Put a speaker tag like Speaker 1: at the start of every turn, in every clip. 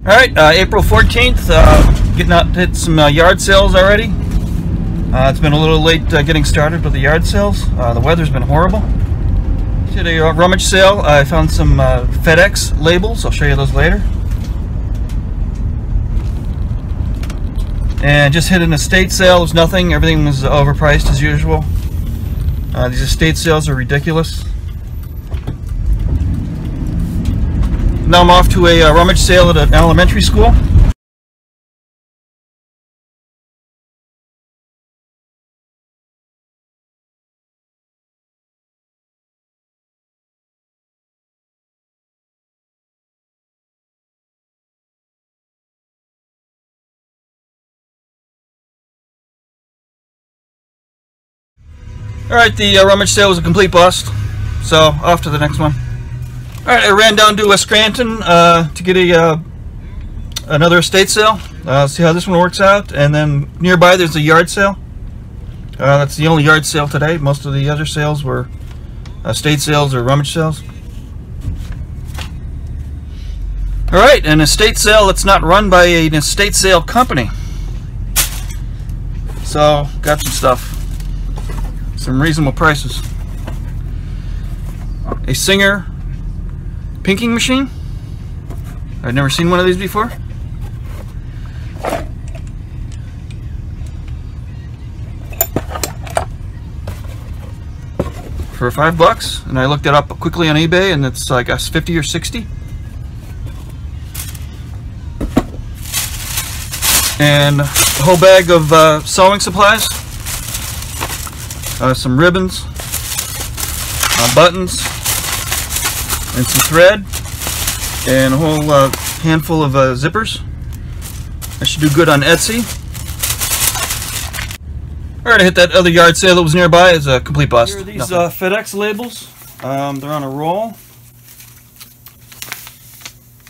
Speaker 1: Alright, April 14th, getting out to hit some yard sales already. It's been a little late getting started with the yard sales. The weather's been horrible. Did a rummage sale. I found some FedEx labels. I'll show you those later. And just hit an estate sale. It was nothing. Everything was overpriced as usual. These estate sales are ridiculous. Now I'm off to a rummage sale at an elementary school. Alright, the rummage sale was a complete bust, so off to the next one. Alright, I ran down to Scranton to get another estate sale. See how this one works out. And then nearby there's a yard sale. That's the only yard sale today. Most of the other sales were estate sales or rummage sales. Alright, an estate sale that's not run by an estate sale company. So, got some stuff. Some reasonable prices. A Singer pinking machine. I've never seen one of these before. For $5, and I looked it up quickly on eBay, and it's like a 50 or 60. And a whole bag of sewing supplies, some ribbons, buttons, and some thread, and a whole handful of zippers. I should do good on Etsy. Alright, I hit that other yard sale that was nearby. It's a complete bust. Here are these FedEx labels. They're on a roll.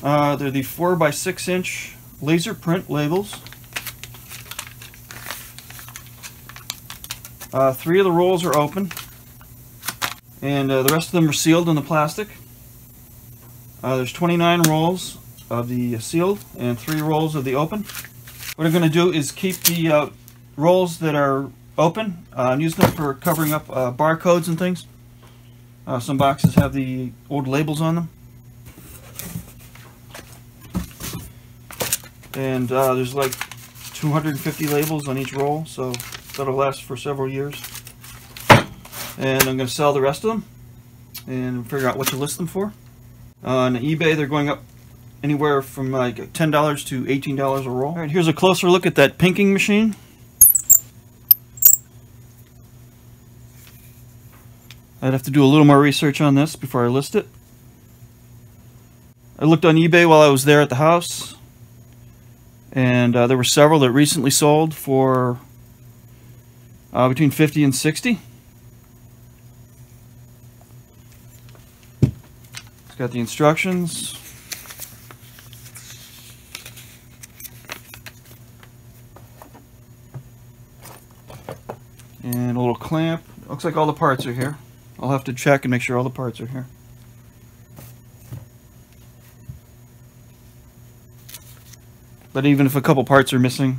Speaker 1: They're the 4x6 inch laser print labels. 3 of the rolls are open, and the rest of them are sealed in the plastic. There's 29 rolls of the sealed and 3 rolls of the open. What I'm going to do is keep the rolls that are open and use them for covering up barcodes and things. Some boxes have the old labels on them. And there's like 250 labels on each roll, so that'll last for several years. And I'm going to sell the rest of them and figure out what to list them for. On eBay, they're going up anywhere from like $10 to $18 a roll. Alright, here's a closer look at that pinking machine. I'd have to do a little more research on this before I list it. I looked on eBay while I was there at the house, and there were several that recently sold for between $50 and $60. It's got the instructions. And a little clamp. Looks like all the parts are here. I'll have to check and make sure all the parts are here. But even if a couple parts are missing,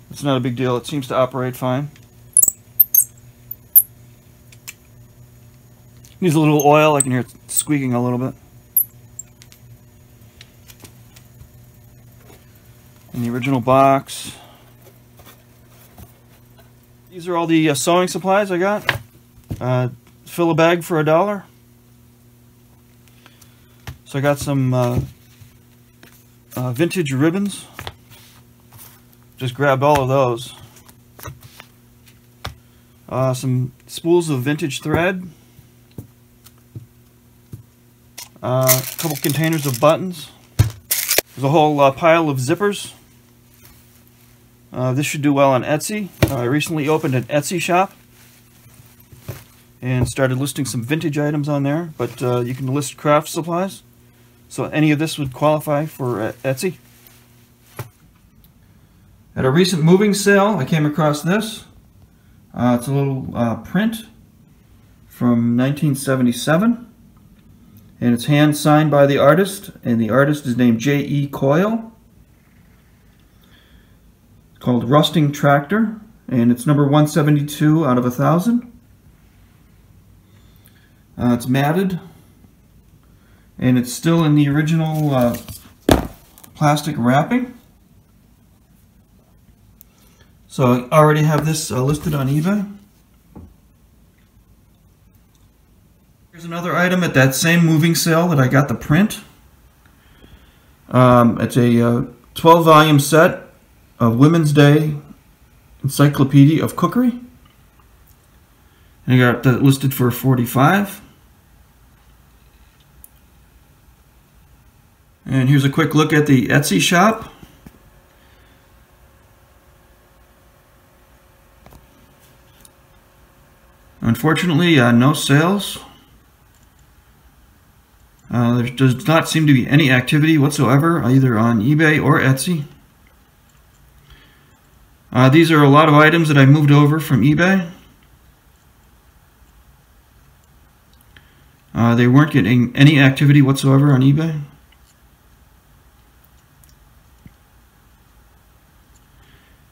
Speaker 1: it's not a big deal. It seems to operate fine. Needs a little oil. I can hear it squeaking a little bit. In the original box. These are all the sewing supplies I got. Fill a bag for $1. So I got some vintage ribbons. Just grabbed all of those. Some spools of vintage thread. A couple containers of buttons. There's a whole pile of zippers. This should do well on Etsy. I recently opened an Etsy shop and started listing some vintage items on there, but you can list craft supplies. So any of this would qualify for Etsy. At a recent moving sale, I came across this. It's a little print from 1977. and it's hand signed by the artist, and the artist is named J.E. Coyle. It's called Rusting Tractor, and it's number 172 out of 1,000. It's matted, and it's still in the original plastic wrapping. So I already have this listed on eBay. Here's another item at that same moving sale that I got the print. It's a 12-volume set of Women's Day Encyclopedia of Cookery. And I got that listed for $45. And here's a quick look at the Etsy shop. Unfortunately, no sales. There does not seem to be any activity whatsoever, either on eBay or Etsy. These are a lot of items that I moved over from eBay. They weren't getting any activity whatsoever on eBay.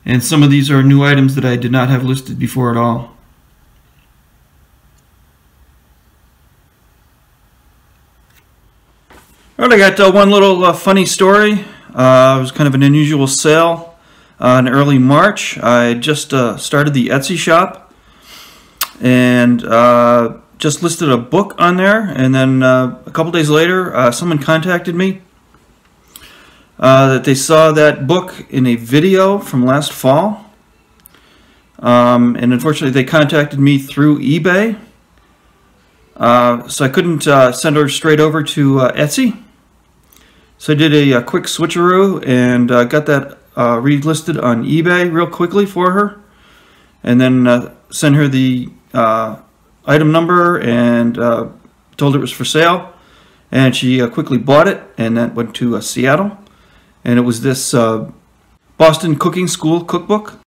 Speaker 1: And some of these are new items that I did not have listed before at all. Alright, I got one little funny story. It was kind of an unusual sale in early March. I just started the Etsy shop and just listed a book on there, and then a couple days later someone contacted me that they saw that book in a video from last fall, and unfortunately they contacted me through eBay, so I couldn't send her straight over to Etsy. So I did a quick switcheroo and got that relisted on eBay real quickly for her, and then sent her the item number and told her it was for sale, and she quickly bought it, and that went to Seattle, and it was this Boston Cooking School cookbook.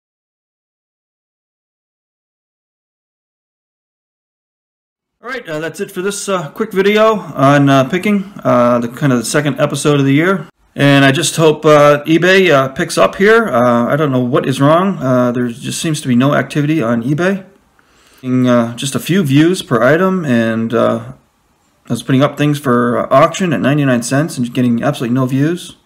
Speaker 1: Alright, that's it for this quick video on picking, the second episode of the year. And I just hope eBay picks up here. I don't know what is wrong. There just seems to be no activity on eBay. Just a few views per item, and I was putting up things for auction at 99 cents and getting absolutely no views.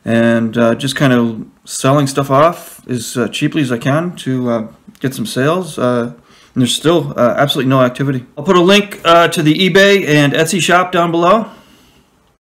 Speaker 1: And just kind of selling stuff off as cheaply as I can to get some sales. And there's still absolutely no activity. I'll put a link to the eBay and Etsy shop down below.